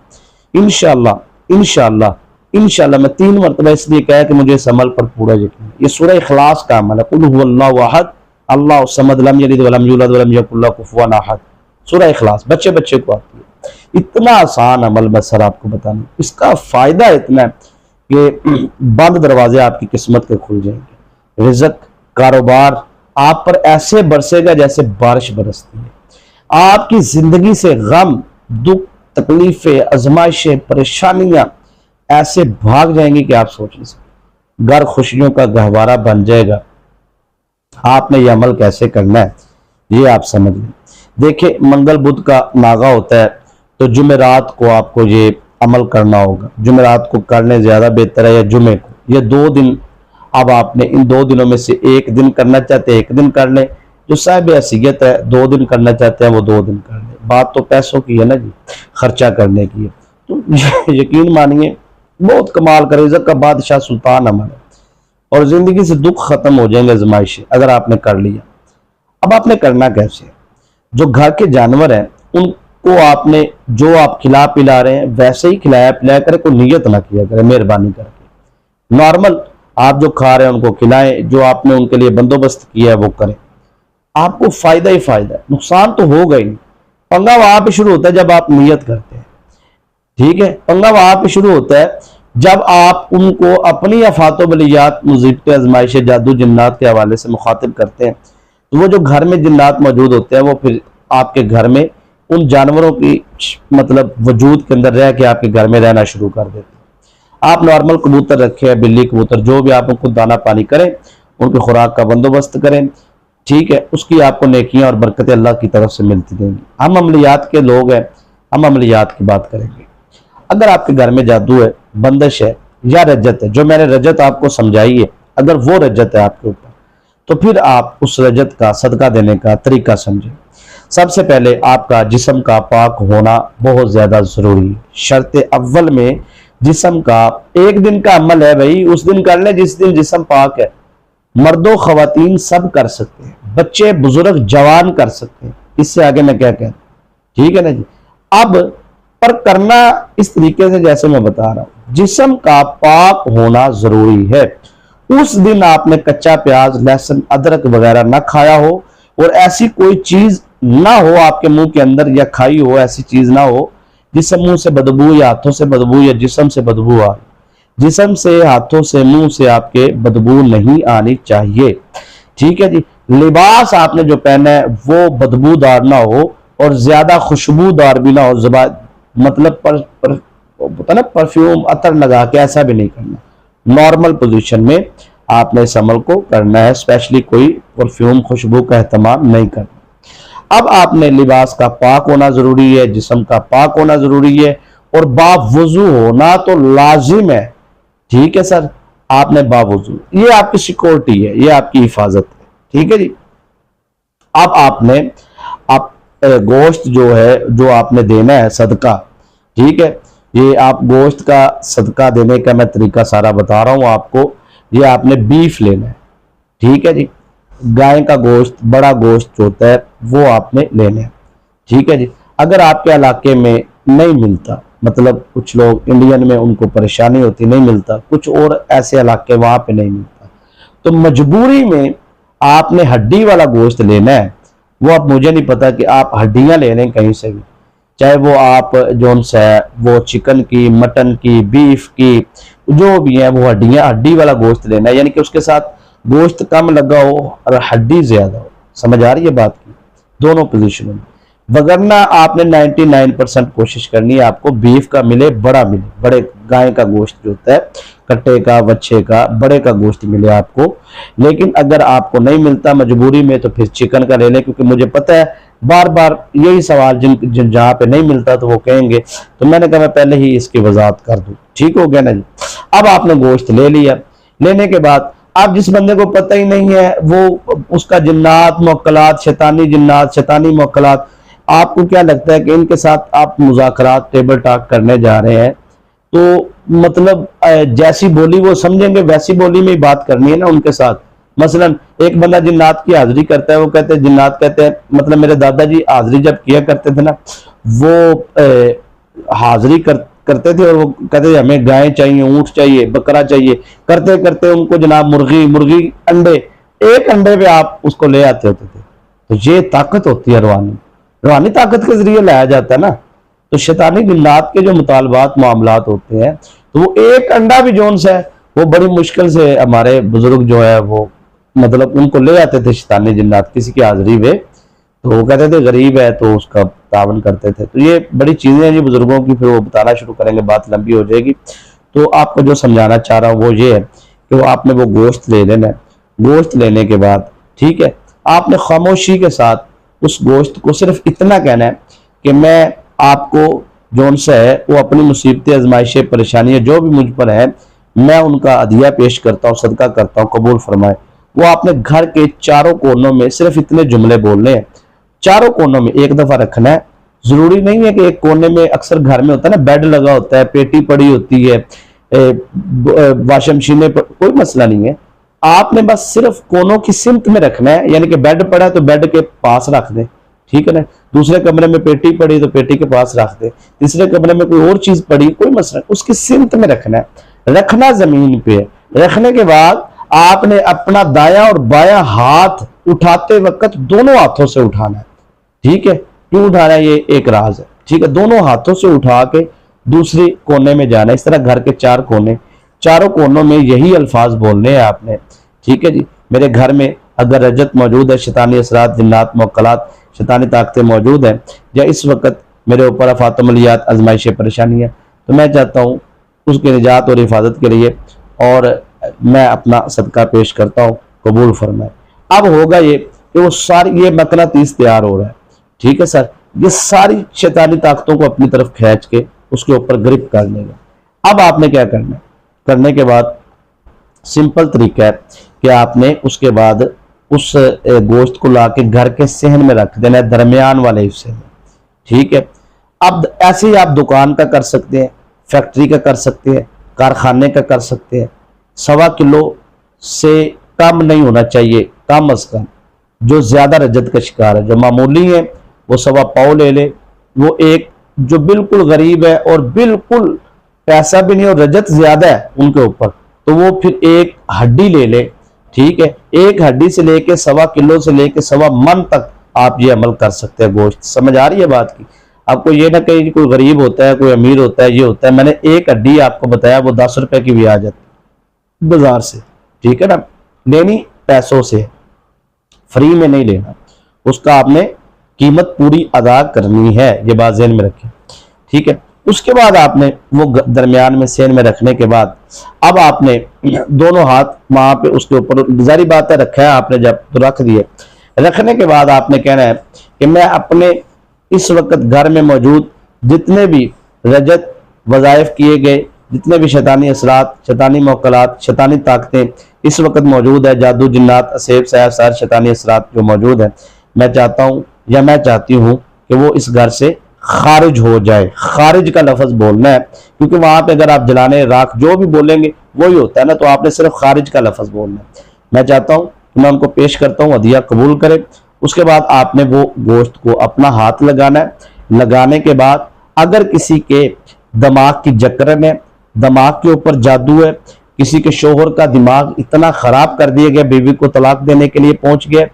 انشاءاللہ میں 3 مرتبہ اس لیے کہا کہ مجھے اس عمل پر پورا یقین ہے. یہ سورہ اخلاص کا عمل ہے. قل هو اللہ احد اللہ الصمد لم یلد ولم یولد ولم یکن لہ کفوا احد. سورہ اخلاص بچے کو آتی ہے. اتنا آسان عمل میں سر آپ کو بتانا. اس کا فائدہ اتنا ہے کہ بند دروازے آپ کی قسمت کے کھل جائیں گے. رزق، کاروبار آپ پر ایسے برسے گا جیسے بارش برستی ہے. آپ کی زندگی سے غم، دکھ، تکلیفیں، آزمائشیں، پریشانیاں ایسے بھاگ جائیں گی کہ آپ سوچ نہیں سکتے. گھر خوشیوں کا گہوارہ بن جائے گا. آپ نے یہ عمل کیسے کرنا ہے یہ آپ سمجھ لیں. دیکھیں منگل بدھ کا ناغا ہوتا ہے تو جمعرات کو آپ کو یہ عمل کرنا ہوگا. جمعرات کو کرنے زیادہ بہتر ہے یا جمعے کو. یہ 2 دن اب آپ نے ان 2 دنوں میں سے 1 دن کرنا چاہتے ہیں 1 دن کر لیں. جو صاحب حیثیت ہے 2 دن کرنا چاہتے ہیں وہ 2 دن کر لیں. بات تو پیسوں کی ہے نا جی، خرچہ کرنے کی ہے، تو یقین مانیے بہت کمال کا رزق کا بادشاہ سلطان امن ہے، اور زندگی سے دکھ ختم ہو جائیں گے آزمائشیں اگر آپ نے کر لیا۔ اب آپ نے کرنا کیسے؟ جو گھر کے جانور ہیں ان کو آپ نے جو آپ کھلا پلا رہے ہیں ویسے ہی کھلایا پلایا کرے، کوئی نیت نہ کیا کرے، مہربانی کر کے نارمل آپ جو کھا رہے ہیں ان کو کھلائیں، جو آپ نے ان کے لیے بندوبست کیا ہے وہ کریں، آپ کو فائدہ ہی فائدہ ہے، نقصان تو ہوگا ہی نہیں۔ پنگا وہاں پہ شروع ہوتا ہے جب آپ نیت کرتے ہیں، ٹھیک ہے، پنگا وہاں پہ شروع ہوتا ہے جب آپ ان کو اپنی آفات و بلیات، مصیبتیں، آزمائشیں، جادو جنات کے حوالے سے مخاطب کرتے ہیں، تو وہ جو گھر میں جنات موجود ہوتے ہیں وہ پھر آپ کے گھر میں ان جانوروں کی مطلب وجود کے اندر رہ کے آپ کے گھر میں رہنا شروع کر دیتے ہیں۔ آپ نارمل کبوتر رکھے، بلی کبوتر، جو بھی آپ ان کو دانہ پانی کریں، ان کی خوراک کا بندوبست کریں، ٹھیک ہے، اس کی آپ کو نیکیاں اور برکتیں اللہ کی طرف سے ملتی دیں گی۔ ہم عملیات کے لوگ ہیں، ہم عملیات کی بات کریں گے۔ اگر آپ کے گھر میں جادو ہے، بندش ہے یا رجت ہے، جو میں نے رجت آپ کو سمجھائی ہے، اگر وہ رجت ہے آپ کے اوپر، تو پھر آپ اس رجت کا صدقہ دینے کا طریقہ سمجھیں۔ سب سے پہلے آپ کا جسم کا پاک ہونا بہت زیادہ ضروری ہے۔ شرط اول میں جسم کا، ایک دن کا عمل ہے بھائی، اس دن کر لیں جس دن جسم پاک ہے، مرد و خواتین سب کر سکتے ہیں، بچے بزرگ جوان کر سکتے ہیں، اس سے آگے میں کیا کہتا ہوں، ٹھیک ہے نا جی۔ اب پر کرنا اس طریقے سے جیسے میں بتا رہا ہوں، جسم کا پاک ہونا ضروری ہے۔ اس دن آپ نے کچا پیاز، لہسن، ادرک وغیرہ نہ کھایا ہو، اور ایسی کوئی چیز نہ ہو آپ کے منہ کے اندر، یا کھائی ہو ایسی چیز نہ ہو جس سے منہ سے بدبو یا ہاتھوں سے بدبو یا جسم سے بدبو آئے۔ جسم سے، ہاتھوں سے، منہ سے آپ کے بدبو نہیں آنی چاہیے، ٹھیک ہے جی۔ لباس آپ نے جو پہنا ہے وہ بدبو دار نہ ہو اور زیادہ خوشبو دار بھی نہ ہو، مطلب پرفیوم عطر لگا کے ایسا بھی نہیں کرنا، نارمل پوزیشن میں آپ نے اس عمل کو کرنا ہے، اسپیشلی کوئی پرفیوم خوشبو کا اہتمام نہیں کرنا۔ اب آپ نے لباس کا پاک ہونا ضروری ہے، جسم کا پاک ہونا ضروری ہے، اور باوضو ہونا تو لازم ہے، ٹھیک ہے سر، آپ نے باوضو، یہ آپ کی سیکورٹی ہے، یہ آپ کی حفاظت ہے، ٹھیک ہے جی۔ اب آپ نے گوشت جو ہے، جو آپ نے دینا ہے صدقہ، ٹھیک ہے، یہ آپ گوشت کا صدقہ دینے کا میں طریقہ سارا بتا رہا ہوں آپ کو۔ یہ آپ نے بیف لینا ہے، ٹھیک ہے جی، گائے کا گوشت، بڑا گوشت جو ہوتا ہے وہ آپ نے لینا ہے، ٹھیک ہے جی۔ اگر آپ کے علاقے میں نہیں ملتا، مطلب کچھ لوگ انڈین میں ان کو پریشانی ہوتی، نہیں ملتا، کچھ اور ایسے علاقے وہاں پہ نہیں ملتا، تو مجبوری میں آپ نے ہڈی والا گوشت لینا ہے۔ وہ اب مجھے نہیں پتا کہ آپ ہڈیاں لے لیں کہیں سے بھی، چاہے وہ آپ جون سا ہے وہ چکن کی، مٹن کی، بیف کی، جو بھی ہیں وہ ہڈیاں، ہڈی والا گوشت لینا ہے، یعنی کہ اس کے ساتھ گوشت کم لگا ہو اور ہڈی زیادہ ہو، سمجھ آ رہی ہے بات کی، دونوں پوزیشنوں میں۔ وگرنہ آپ نے 99% کوشش کرنی ہے آپ کو بیف کا ملے، بڑا ملے، بڑے گائے کا گوشت جو ہوتا ہے، کٹے کا، بچے کا، بڑے کا گوشت ملے آپ کو۔ لیکن اگر آپ کو نہیں ملتا مجبوری میں تو پھر چکن کا لے لیں، کیونکہ مجھے پتہ ہے بار بار یہی سوال جہاں پہ نہیں ملتا تو وہ کہیں گے، تو میں نے کہا میں پہلے ہی اس کی وضاحت کر دوں، ٹھیک ہو گیا نا جی۔ اب آپ نے گوشت لے لیا، لینے کے بعد آپ جس بندے کو پتہ ہی نہیں ہے وہ اس کا جنات، موکلات، شیطانی جنات، شیطانی موکلات، آپ کو کیا لگتا ہے کہ ان کے ساتھ آپ مذاکرات، ٹیبل ٹاک کرنے جا رہے ہیں، تو مطلب جیسی بولی وہ سمجھیں گے ویسی بولی میں ہی بات کرنی ہے نا ان کے ساتھ۔ مثلا ایک بندہ جنات کی حاضری کرتا ہے، وہ کہتے ہیں، جنات کہتے ہیں، مطلب میرے دادا جی حاضری جب کیا کرتے تھے نا، وہ حاضری کرتے تھے اور وہ کہتے تھے ہمیں گائے چاہیے، اونٹ چاہیے، بکرا چاہیے، کرتے کرتے ان کو جناب مرغی، انڈے، ایک انڈے پہ آپ اس کو لے آتے ہوتے تھے۔ تو یہ طاقت ہوتی ہے، روحانی طاقت کے ذریعے لایا جاتا ہے نا۔ تو شیطانی جنات کے جو مطالبات، معاملات ہوتے ہیں، تو وہ ایک انڈا بھی جون سا ہے وہ بڑی مشکل سے ہمارے بزرگ جو ہے وہ مطلب ان کو لے آتے تھے شیطانی جنات کسی کی حاضری میں، تو وہ کہتے تھے غریب ہے تو اس کا تعاون کرتے تھے۔ تو یہ بڑی چیزیں ہیں جی بزرگوں کی، پھر وہ بتانا شروع کریں گے بات لمبی ہو جائے گی۔ تو آپ کو جو سمجھانا چاہ رہا ہوں وہ یہ ہے کہ وہ آپ نے وہ گوشت لے لینا ہے، گوشت لینے کے بعد ٹھیک ہے آپ نے خاموشی کے ساتھ اس گوشت کو صرف اتنا کہنا ہے کہ میں آپ کو جون سا ہے وہ اپنی مصیبتیں، آزمائشیں، پریشانیاں جو بھی مجھ پر ہیں میں ان کا عطیہ پیش کرتا ہوں، صدقہ کرتا ہوں، قبول فرمائے۔ وہ آپ نے گھر کے چاروں کونوں میں صرف اتنے جملے بولنے ہیں، چاروں کونوں میں ایک دفعہ رکھنا ہے، ضروری نہیں ہے کہ ایک کونے میں، اکثر گھر میں ہوتا ہے نا بیڈ لگا ہوتا ہے، پیٹی پڑی ہوتی ہے، واشنگ مشینیں، کوئی مسئلہ نہیں ہے، آپ نے بس صرف کونوں کی سمت میں رکھنا ہے، یعنی کہ بیڈ پڑا ہے تو بیڈ کے پاس رکھ دیں، ٹھیک ہے نا، دوسرے کمرے میں پیٹی پڑی تو پیٹی کے پاس رکھ دیں، تیسرے کمرے میں کوئی اور چیز پڑی، کوئی مسئلہ نہیں، اس کی سمت میں رکھنا ہے، رکھنا زمین پہ ہے۔ رکھنے کے بعد آپ نے اپنا دایاں اور بایاں ہاتھ اٹھاتے وقت دونوں ہاتھوں سے اٹھانا ہے، ٹھیک ہے، کیوں اٹھانا ہے یہ ایک راز ہے، ٹھیک ہے، دونوں ہاتھوں سے اٹھا کے دوسری کونے میں جانا ہے، اس طرح گھر کے 4 کونے، چاروں کونوں میں یہی الفاظ بولنے ہیں آپ نے، ٹھیک ہے جی۔ میرے گھر میں اگر رجت موجود ہے، شیطانی اثرات، جنات، موکلات، شیطانی طاقتیں موجود ہیں، یا اس وقت میرے اوپر آفات و ملیات، آزمائشیں، پریشانیاں، تو میں چاہتا ہوں اس کی نجات اور حفاظت کے لیے، اور میں اپنا صدقہ پیش کرتا ہوں، قبول فرمائے۔ اب ہوگا یہ کہ وہ ساری یہ مقناطیس تیار ہو رہا ہے، ٹھیک ہے سر، یہ ساری شیطانی طاقتوں کو اپنی طرف کھینچ کے اس کے اوپر گرپ کر لے گا۔ اب آپ نے کیا کرنا ہے؟ کرنے کے بعد سمپل طریقہ ہے کہ آپ نے اس کے بعد اس گوشت کو لا کے گھر کے صحن میں رکھ دینا ہے، درمیان والے حصے میں، ٹھیک ہے۔ اب ایسے ہی آپ دکان کا کر سکتے ہیں، فیکٹری کا کر سکتے ہیں، کارخانے کا کر سکتے ہیں، 1.25 کلو سے کم نہیں ہونا چاہیے، کم از کم۔ جو زیادہ رجت کا شکار ہے، جو معمولی ہے وہ 1.25 پاؤ لے لے، وہ ایک جو بالکل غریب ہے اور بالکل پیسہ بھی نہیں اور رجت زیادہ ہے ان کے اوپر، تو وہ پھر ایک ہڈی لے لے، ٹھیک ہے، ایک ہڈی سے لے کے 1.25 کلو سے لے کے 1.25 من تک آپ یہ عمل کر سکتے ہیں گوشت۔ سمجھ آ رہی ہے بات کی؟ آپ کو یہ نہ کہیں کوئی غریب ہوتا ہے، کوئی امیر ہوتا ہے، یہ ہوتا ہے، میں نے ایک ہڈی آپ کو بتایا وہ 10 روپے کی بھی آ جاتی بازار سے، ٹھیک ہے نا، لینی پیسوں سے، فری میں نہیں لینا، اس کا آپ نے قیمت پوری ادا کرنی ہے، یہ بات ذہن میں رکھیں، ٹھیک ہے۔ اس کے بعد آپ نے وہ درمیان میں سین میں رکھنے کے بعد اب آپ نے دونوں ہاتھ وہاں پہ اس کے اوپر، ظاہری بات ہے رکھا ہے آپ نے، جب تو رکھ دیے، رکھنے کے بعد آپ نے کہنا ہے کہ میں اپنے اس وقت گھر میں موجود جتنے بھی رجت وظائف کیے گئے، جتنے بھی شیطانی اثرات، شیطانی موکلات، شیطانی طاقتیں اس وقت موجود ہے، جادو، جنات، اسیب، سحر، سحر، شیطانی اثرات جو موجود ہیں، میں چاہتا ہوں یا میں چاہتی ہوں کہ وہ اس گھر سے خارج ہو جائے۔ خارج کا لفظ بولنا ہے، کیونکہ وہاں پہ اگر آپ جلانے راکھ جو بھی بولیں گے وہی ہوتا ہے نا، تو آپ نے صرف خارج کا لفظ بولنا ہے۔ میں چاہتا ہوں کہ میں ان کو پیش کرتا ہوں، ہدیہ قبول کرے۔ اس کے بعد آپ نے وہ گوشت کو اپنا ہاتھ لگانا ہے، لگانے کے بعد اگر کسی کے دماغ کی جکرن ہے، دماغ کے اوپر جادو ہے، کسی کے شوہر کا دماغ اتنا خراب کر دیا گیا، بیوی کو طلاق دینے کے لیے پہنچ گیا،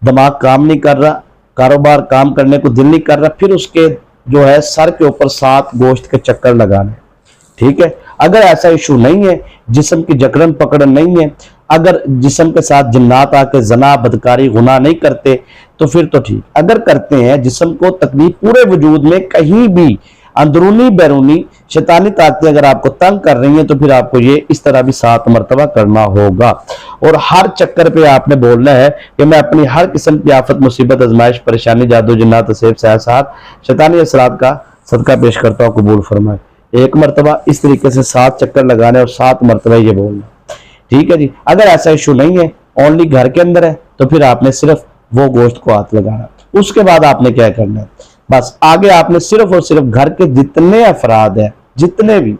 دماغ کام نہیں کر رہا، کاروبار کام کرنے کو دل نہیں کر رہا، پھر اس کے جو ہے سر کے اوپر 7 گوشت کے چکر لگانے، ٹھیک ہے۔ اگر ایسا ایشو نہیں ہے، جسم کی جکرن پکڑ نہیں ہے، اگر جسم کے ساتھ جنات آ کے زنا، بدکاری، گناہ نہیں کرتے تو پھر تو ٹھیک، اگر کرتے ہیں، جسم کو تکلیف پورے وجود میں کہیں بھی اندرونی بیرونی شیطانی طاقتیں اگر آپ کو تنگ کر رہی ہیں تو پھر آپ کو یہ اس طرح بھی 7 مرتبہ کرنا ہوگا، اور ہر چکر پہ آپ نے بولنا ہے کہ میں اپنی ہر قسم کی آفت، مصیبت، آزمائش، پریشانی، جادو، جنات، اسیب، سحر، سحر، شیطانی اثرات کا صدقہ پیش کرتا ہوں، قبول فرمائے۔ ایک مرتبہ اس طریقے سے 7 چکر لگانے اور 7 مرتبہ یہ بولنا، ٹھیک ہے جی۔ اگر ایسا ایشو نہیں ہے، اونلی گھر کے اندر ہے، تو پھر آپ نے صرف وہ گوشت کو ہاتھ لگانا۔ اس کے بعد آپ نے کیا کرنا ہے؟ بس آگے آپ نے صرف اور صرف گھر کے جتنے افراد ہیں، جتنے بھی،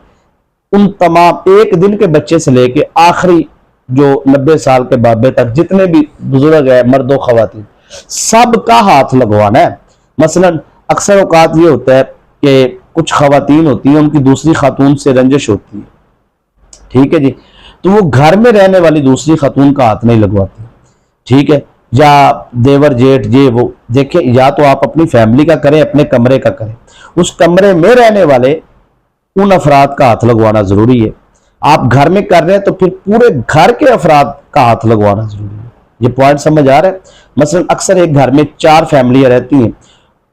ان تمام، ایک دن کے بچے سے لے کے آخری جو 90 سال کے بابے تک جتنے بھی بزرگ ہیں، مرد و خواتین، سب کا ہاتھ لگوانا ہے۔ مثلا اکثر اوقات یہ ہوتا ہے کہ کچھ خواتین ہوتی ہیں، ان کی دوسری خاتون سے رنجش ہوتی ہے، ٹھیک ہے جی، تو وہ گھر میں رہنے والی دوسری خاتون کا ہاتھ نہیں لگواتی، ٹھیک ہے، یا دیور جیٹ یہ وہ، دیکھیں، یا تو آپ اپنی فیملی کا کریں، اپنے کمرے کا کریں، اس کمرے میں رہنے والے ان افراد کا ہاتھ لگوانا ضروری ہے۔ آپ گھر میں کر رہے ہیں تو پھر پورے گھر کے افراد کا ہاتھ لگوانا ضروری ہے۔ یہ پوائنٹ سمجھ آ رہا ہے؟ مثلا اکثر ایک گھر میں 4 فیملیاں رہتی ہیں،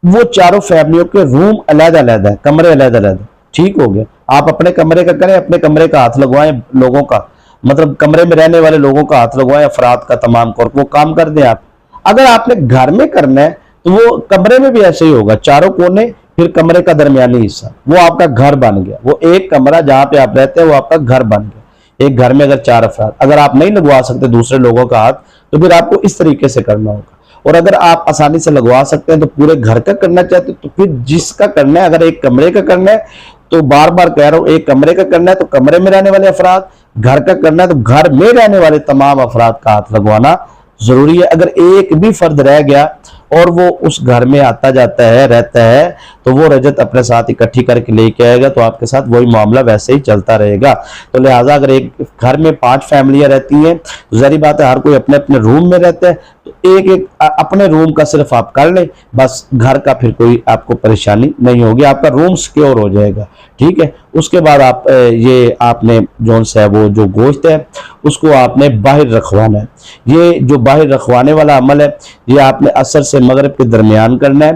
وہ چاروں فیملیوں کے روم علیحدہ علیحدہ ہے، کمرے علیحدہ علیحدہ، ٹھیک ہو گیا، آپ اپنے کمرے کا کریں، اپنے کمرے کا ہاتھ لگوائیں، لوگوں کا مطلب کمرے میں رہنے والے لوگوں کا ہاتھ لگوائیں، افراد کا تمام کو، وہ کام کر دیں آپ۔ اگر آپ نے گھر میں کرنا ہے تو وہ کمرے میں بھی ایسے ہی ہوگا، چاروں کونے، پھر کمرے کا درمیانی حصہ، وہ آپ کا گھر بن گیا، وہ ایک کمرہ جہاں پہ آپ رہتے ہیں وہ آپ کا گھر بن گیا۔ ایک گھر میں اگر 4 افراد، اگر آپ نہیں لگوا سکتے دوسرے لوگوں کا ہاتھ تو پھر آپ کو اس طریقے سے کرنا ہوگا۔ اور اگر آپ آسانی سے لگوا سکتے ہیں تو پورے گھر کا کرنا چاہتے ہیں تو پھر جس کا کرنا ہے، اگر ایک کمرے کا کرنا ہے تو بار بار کہہ رہا ہوں، ایک کمرے کا کرنا ہے تو کمرے میں رہنے والے افراد، گھر کا کرنا ہے تو گھر میں رہنے والے تمام افراد کا ہاتھ لگوانا ضروری ہے۔ اگر ایک بھی فرد رہ گیا اور وہ اس گھر میں آتا جاتا ہے، رہتا ہے، تو وہ رجت اپنے ساتھ اکٹھی کر کے لے کے آئے گا، تو آپ کے ساتھ وہی معاملہ ویسے ہی چلتا رہے گا۔ تو لہٰذا اگر ایک گھر میں 5 فیملیاں رہتی ہیں تو ظاہری بات ہے ہر کوئی اپنے اپنے روم میں رہتا ہے، تو ایک ایک اپنے روم کا صرف آپ کر لیں، بس گھر کا پھر کوئی آپ کو پریشانی نہیں ہوگی، آپ کا روم سیکیور ہو جائے گا، ٹھیک ہے۔ اس کے بعد آپ نے جون سا ہے وہ جو گوشت ہے اس کو آپ نے باہر رکھوانا ہے۔ یہ جو باہر رکھوانے والا عمل ہے یہ آپ نے عصر سے مغرب کے درمیان کرنا ہے،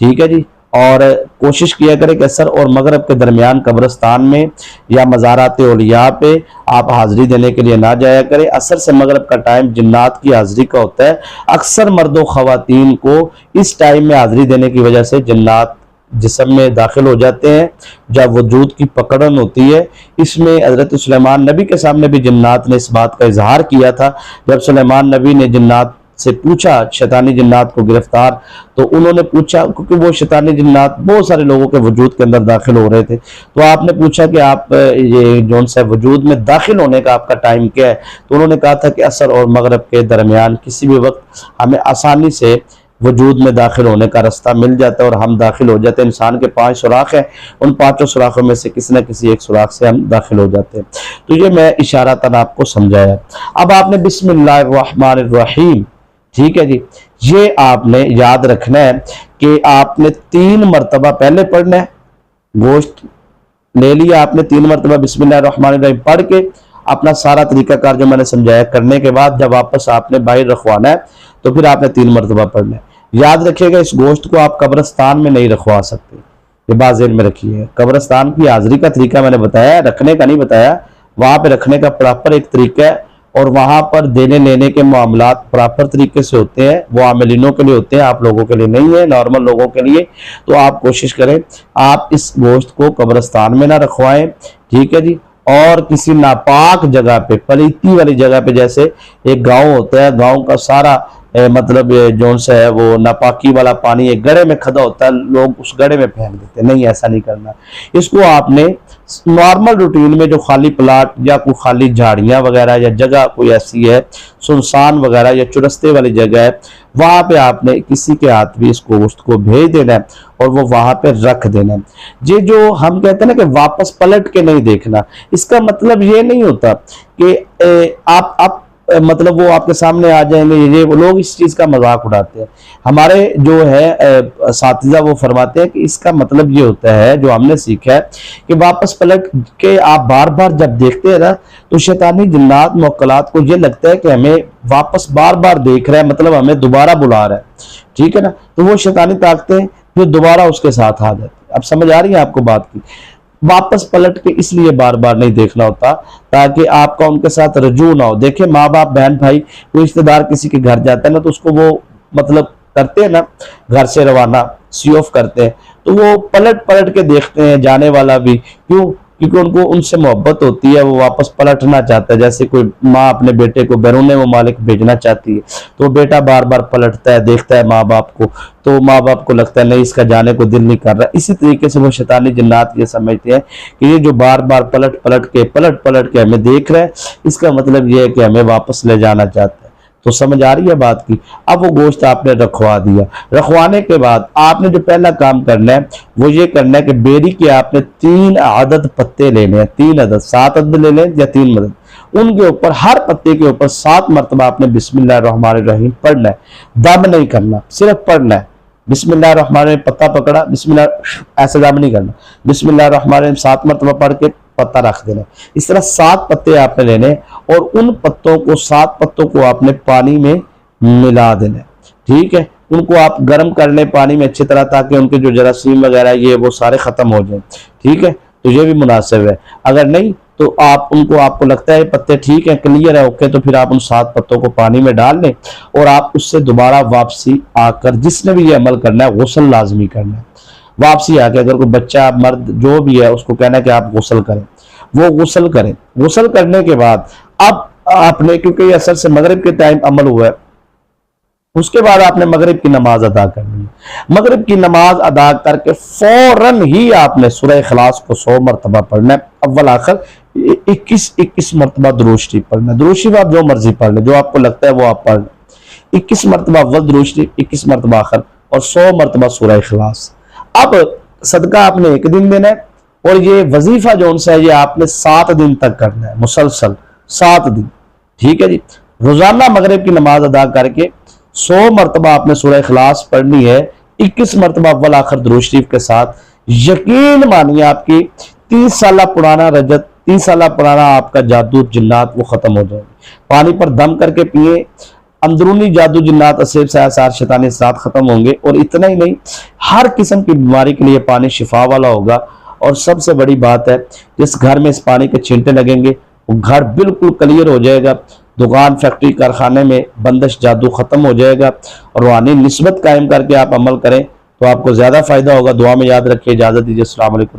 ٹھیک ہے جی۔ اور کوشش کیا کرے کہ عصر اور مغرب کے درمیان قبرستان میں یا مزارات اولیاء پہ آپ حاضری دینے کے لیے نہ جایا کرے۔ عصر سے مغرب کا ٹائم جنات کی حاضری کا ہوتا ہے، اکثر مرد و خواتین کو اس ٹائم میں حاضری دینے کی وجہ سے جنات جسم میں داخل ہو جاتے ہیں، جب وجود کی پکڑن ہوتی ہے۔ اس میں حضرت سلیمان نبی کے سامنے بھی جنات نے اس بات کا اظہار کیا تھا، جب سلیمان نبی نے جنات سے پوچھا، شیطانی جنات کو گرفتار، تو انہوں نے پوچھا، کیونکہ وہ شیطانی جنات بہت سارے لوگوں کے وجود کے اندر داخل ہو رہے تھے، تو آپ نے پوچھا کہ آپ یہ جون سا وجود میں داخل ہونے کا آپ کا ٹائم کیا ہے؟ تو انہوں نے کہا تھا کہ عصر اور مغرب کے درمیان کسی بھی وقت ہمیں آسانی سے وجود میں داخل ہونے کا راستہ مل جاتا ہے اور ہم داخل ہو جاتے ہیں۔ انسان کے 5 سوراخ ہیں، ان 5 سوراخوں میں سے کسی نہ کسی ایک سوراخ سے ہم داخل ہو جاتے ہیں۔ تو یہ میں اشارتاً آپ کو سمجھایا۔ اب آپ نے بسم اللہ الرحمن الرحیم، ٹھیک ہے جی، یہ آپ نے یاد رکھنا ہے کہ آپ نے 3 مرتبہ پہلے پڑھنا ہے۔ گوشت لے لیا آپ نے 3 مرتبہ بسم اللہ الرحمن الرحیم پڑھ کے اپنا سارا طریقہ کار جو میں نے سمجھایا کرنے کے بعد جب واپس آپ نے باہر رکھوانا ہے تو پھر آپ نے 3 مرتبہ پڑھنا ہے۔ یاد رکھیے گا اس گوشت کو آپ قبرستان میں نہیں رکھوا سکتے، یہ بات ذہن میں رکھیے۔ قبرستان کی حاضری کا طریقہ میں نے بتایا، رکھنے کا نہیں بتایا، وہاں پہ رکھنے کا پراپر ایک طریقہ ہے، اور وہاں پر دینے لینے کے معاملات پراپر طریقے سے ہوتے ہیں، وہ عاملینوں کے لیے ہوتے ہیں، آپ لوگوں کے لیے نہیں ہے، نارمل لوگوں کے لیے۔ تو آپ کوشش کریں آپ اس گوشت کو قبرستان میں نہ رکھوائیں، ٹھیک ہے جی۔ اور کسی ناپاک جگہ پہ، پلیتی والی جگہ پہ، جیسے ایک گاؤں ہوتا ہے، گاؤں کا سارا مطلب جون سا ہے وہ ناپاکی والا پانی ایک گڑھے میں کھدا ہوتا ہے، لوگ اس گڑھے میں پھینک دیتے ہیں، نہیں ایسا نہیں کرنا۔ اس کو آپ نے نارمل روٹین میں جو خالی پلاٹ یا کوئی خالی جھاڑیاں وغیرہ یا جگہ کوئی ایسی ہے سنسان وغیرہ یا چرستے والی جگہ ہے، وہاں پہ آپ نے کسی کے ہاتھ بھی اس گوشت کو بھیج دینا ہے اور وہ وہاں پہ رکھ دینا ہے۔ یہ جو ہم کہتے ہیں نا کہ واپس پلٹ کے نہیں دیکھنا، اس کا مطلب یہ نہیں ہوتا کہ آپ مطلب وہ آپ کے سامنے آ جائیں گے، یہ وہ لوگ اس چیز کا مذاق اڑاتے ہیں۔ ہمارے جو ہے اساتذہ وہ فرماتے ہیں کہ اس کا مطلب یہ ہوتا ہے جو ہم نے سیکھا ہے کہ واپس پلٹ کے آپ بار بار جب دیکھتے ہیں نا تو شیطانی جنات موکلات کو یہ لگتا ہے کہ ہمیں واپس بار بار دیکھ رہا ہے، مطلب ہمیں دوبارہ بلا رہا ہے، ٹھیک ہے نا۔ تو وہ شیطانی طاقتیں پھر دوبارہ اس کے ساتھ آ جاتی ہیں۔ اب سمجھ آ رہی ہے آپ کو بات کی؟ واپس پلٹ کے اس لیے بار بار نہیں دیکھنا ہوتا تاکہ آپ کا ان کے ساتھ رجوع نہ ہو۔ دیکھیں ماں باپ بہن بھائی کوئی رشتہ دار کسی کے گھر جاتا ہے نا تو اس کو وہ مطلب کرتے ہیں نا، گھر سے روانہ سی آف کرتے ہیں، تو وہ پلٹ پلٹ کے دیکھتے ہیں، جانے والا بھی، کیوں؟ کیونکہ ان کو ان سے محبت ہوتی ہے، وہ واپس پلٹنا چاہتا ہے۔ جیسے کوئی ماں اپنے بیٹے کو بیرون ممالک بھیجنا چاہتی ہے تو بیٹا بار بار پلٹتا ہے، دیکھتا ہے ماں باپ کو، تو ماں باپ کو لگتا ہے نہیں اس کا جانے کو دل نہیں کر رہا۔ اسی طریقے سے وہ شیطانی جنات یہ سمجھتے ہیں کہ یہ جو بار بار پلٹ پلٹ کے ہمیں دیکھ رہا ہے، اس کا مطلب یہ ہے کہ ہمیں واپس لے جانا چاہتا ہے۔ تو سمجھ آ رہی ہے بات کی؟ اب وہ گوشت آپ نے رکھوا دیا، رکھوانے کے بعد آپ نے جو پہلا کام کرنا ہے وہ یہ کرنا ہے کہ بیری کے آپ نے 3 عدد پتے لینے ہیں، 3 عدد، 7 عدد لے لیں یا 3 عدد، ان کے اوپر ہر پتے کے اوپر 7 مرتبہ آپ نے بسم اللہ الرحمن الرحیم پڑھنا ہے، دم نہیں کرنا، صرف پڑھنا ہے۔ بسم اللہ الرحمن الرحیم، پتہ پکڑا، بسم اللہ، ایسے دم نہیں کرنا، بسم اللہ الرحمن الرحیم 7 مرتبہ پڑھ کے پتہ رکھ دینا۔ اس طرح 7 پتے آپ نے لینے اور ان پتوں کو 7 پتوں کو آپ نے پانی میں ملا دینا، ٹھیک ہے۔ ان کو آپ گرم کر لیں پانی میں اچھی طرح تاکہ ان کے جو جراثیم وغیرہ یہ وہ سارے ختم ہو جائیں، ٹھیک ہے۔ تو یہ بھی مناسب ہے۔ اگر نہیں تو آپ کو لگتا ہے پتے ٹھیک ہیں، کلیئر ہے، اوکے، تو پھر آپ ان 7 پتوں کو پانی میں ڈال لیں اور آپ اس سے دوبارہ واپسی آ کر جس نے بھی یہ عمل کرنا ہے غسل لازمی کرنا ہے۔ واپسی آ کے اگر کوئی بچہ مرد جو بھی ہے اس کو کہنا ہے کہ آپ غسل کریں، وہ غسل کریں۔ غسل کرنے کے بعد اب آپ نے، کیونکہ یہ عصر سے مغرب کے ٹائم عمل ہوا ہے، اس کے بعد آپ نے مغرب کی نماز ادا کرنی ہے۔ مغرب کی نماز ادا کر کے فوراً ہی آپ نے سورہ اخلاص کو 100 مرتبہ پڑھنا ہے، اول آخر 21 مرتبہ درود شریف پڑھنا ہے۔ درود شریف آپ جو مرضی پڑھ لیں، جو آپ کو لگتا ہے وہ آپ پڑھ لیں۔ 21 مرتبہ اول درود شریف، 21 مرتبہ آخر، اور 100 مرتبہ سورہ اخلاص۔ اب صدقہ آپ نے ایک دن دینا ہے، اور یہ وظیفہ جو ان سے ہے یہ آپ نے 7 دن تک کرنا ہے، مسلسل 7 دن، ٹھیک ہے جی۔ روزانہ مغرب کی نماز ادا کر کے 100 مرتبہ آپ نے سورہ اخلاص پڑھنی ہے، 21 مرتبہ اول آخر درود شریف کے ساتھ۔ یقین مانیے آپ کی 30 سالہ پرانا رجت، 30 سالہ پرانا آپ کا جادو جنات وہ ختم ہو جائے گی۔ پانی پر دم کر کے پیئے، اندرونی جادو جنات اسیب سیاسار شیطانی اثرات ختم ہوں گے۔ اور اتنا ہی نہیں، ہر قسم کی بیماری کے لیے پانی شفا والا ہوگا۔ اور سب سے بڑی بات ہے، جس گھر میں اس پانی کے چھینٹے لگیں گے وہ گھر بالکل کلیئر ہو جائے گا، دکان فیکٹری کارخانے میں بندش جادو ختم ہو جائے گا۔ اور روحانی نسبت قائم کر کے آپ عمل کریں تو آپ کو زیادہ فائدہ ہوگا۔ دعا میں یاد رکھیں، اجازت دیجیے، السلام علیکم۔